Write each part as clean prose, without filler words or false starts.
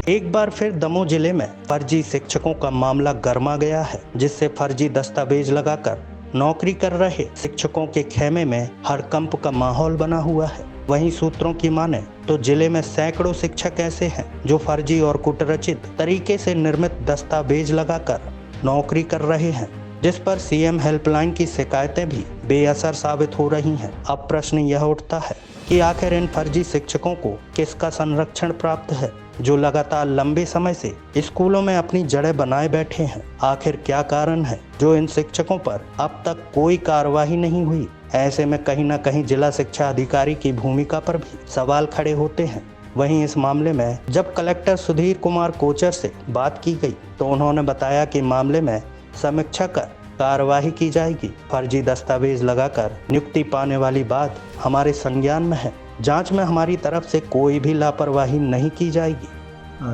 एक बार फिर दमोह जिले में फर्जी शिक्षकों का मामला गर्मा गया है, जिससे फर्जी दस्तावेज लगाकर नौकरी कर रहे शिक्षकों के खेमे में हड़कंप का माहौल बना हुआ है। वहीं सूत्रों की माने तो जिले में सैकड़ों शिक्षक ऐसे हैं जो फर्जी और कुटरचित तरीके से निर्मित दस्तावेज लगाकर नौकरी कर रहे हैं, जिस पर सीएम हेल्पलाइन की शिकायतें भी बेअसर साबित हो रही हैं। अब प्रश्न यह उठता है कि आखिर इन फर्जी शिक्षकों को किसका संरक्षण प्राप्त है, जो लगातार लंबे समय से स्कूलों में अपनी जड़ें बनाए बैठे हैं। आखिर क्या कारण है जो इन शिक्षकों पर अब तक कोई कार्रवाई नहीं हुई। ऐसे में कहीं न कहीं जिला शिक्षा अधिकारी की भूमिका पर भी सवाल खड़े होते हैं। वहीं इस मामले में जब कलेक्टर सुधीर कुमार कोचर से बात की गई तो उन्होंने बताया कि मामले में समीक्षा कर कार्रवाई की जाएगी। फर्जी दस्तावेज लगाकर नियुक्ति पाने वाली बात हमारे संज्ञान में है। जांच में हमारी तरफ से कोई भी लापरवाही नहीं की जाएगी।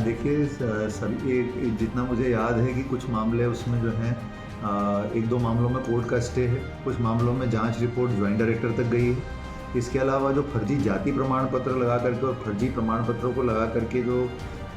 देखिए सभी जितना मुझे याद है कि कुछ मामले उसमें जो हैं एक दो मामलों में कोर्ट का स्टे है, कुछ मामलों में जांच रिपोर्ट ज्वाइंट डायरेक्टर तक गई है। इसके अलावा जो फर्जी जाति प्रमाण पत्र लगा करके और फर्जी प्रमाण पत्रों को लगा करके जो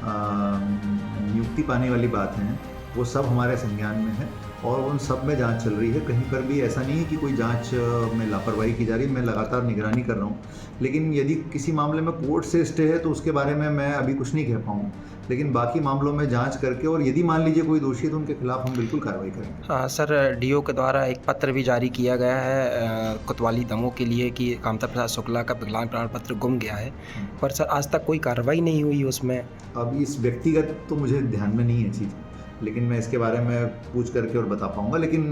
नियुक्ति पाने वाली बात है वो सब हमारे संज्ञान में है और उन सब में जांच चल रही है। कहीं पर भी ऐसा नहीं है कि कोई जांच में लापरवाही की जा रही है। मैं लगातार निगरानी कर रहा हूँ, लेकिन यदि किसी मामले में कोर्ट से स्टे है तो उसके बारे में मैं अभी कुछ नहीं कह पाऊँ, लेकिन बाकी मामलों में जांच करके और यदि मान लीजिए कोई दोषी है तो उनके खिलाफ हम बिल्कुल कार्रवाई करेंगे। हाँ सर, डीओ के द्वारा एक पत्र भी जारी किया गया है कोतवाली दमोह के लिए कि कामता प्रसाद शुक्ला का विकलांग प्रमाण पत्र गुम गया है, पर सर आज तक कोई कार्रवाई नहीं हुई उसमें। अब इस व्यक्तिगत तो मुझे ध्यान में नहीं है चीज़, लेकिन मैं इसके बारे में पूछ करके और बता पाऊँगा। लेकिन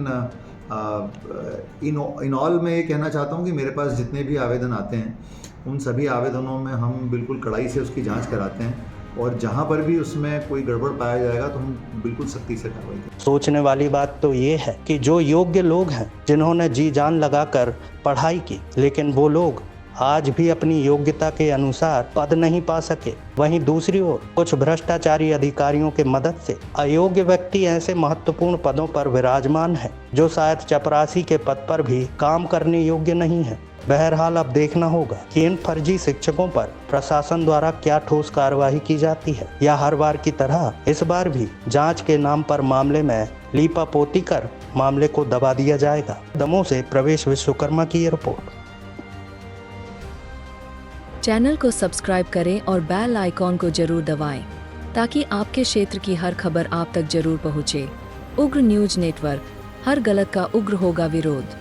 इन ऑल मैं ये कहना चाहता हूँ कि मेरे पास जितने भी आवेदन आते हैं उन सभी आवेदनों में हम बिल्कुल कड़ाई से उसकी जांच कराते हैं और जहाँ पर भी उसमें कोई गड़बड़ पाया जाएगा तो हम बिल्कुल सख्ती से कार्रवाई करेंगे। सोचने वाली बात तो ये है कि जो योग्य लोग हैं जिन्होंने जी जान लगाकर पढ़ाई की, लेकिन वो लोग आज भी अपनी योग्यता के अनुसार पद नहीं पा सके। वहीं दूसरी ओर कुछ भ्रष्टाचारी अधिकारियों के मदद से अयोग्य व्यक्ति ऐसे महत्वपूर्ण पदों पर विराजमान हैं जो शायद चपरासी के पद पर भी काम करने योग्य नहीं है। बहरहाल अब देखना होगा कि इन फर्जी शिक्षकों पर प्रशासन द्वारा क्या ठोस कार्रवाई की जाती है, या हर बार की तरह इस बार भी जांच के नाम पर मामले में लीपापोती कर मामले को दबा दिया जाएगा। दमोह से प्रवेश विश्वकर्मा की रिपोर्ट। चैनल को सब्सक्राइब करें और बेल आइकॉन को जरूर दबाएं ताकि आपके क्षेत्र की हर खबर आप तक जरूर पहुंचे। उग्र न्यूज नेटवर्क, हर गलत का उग्र होगा विरोध।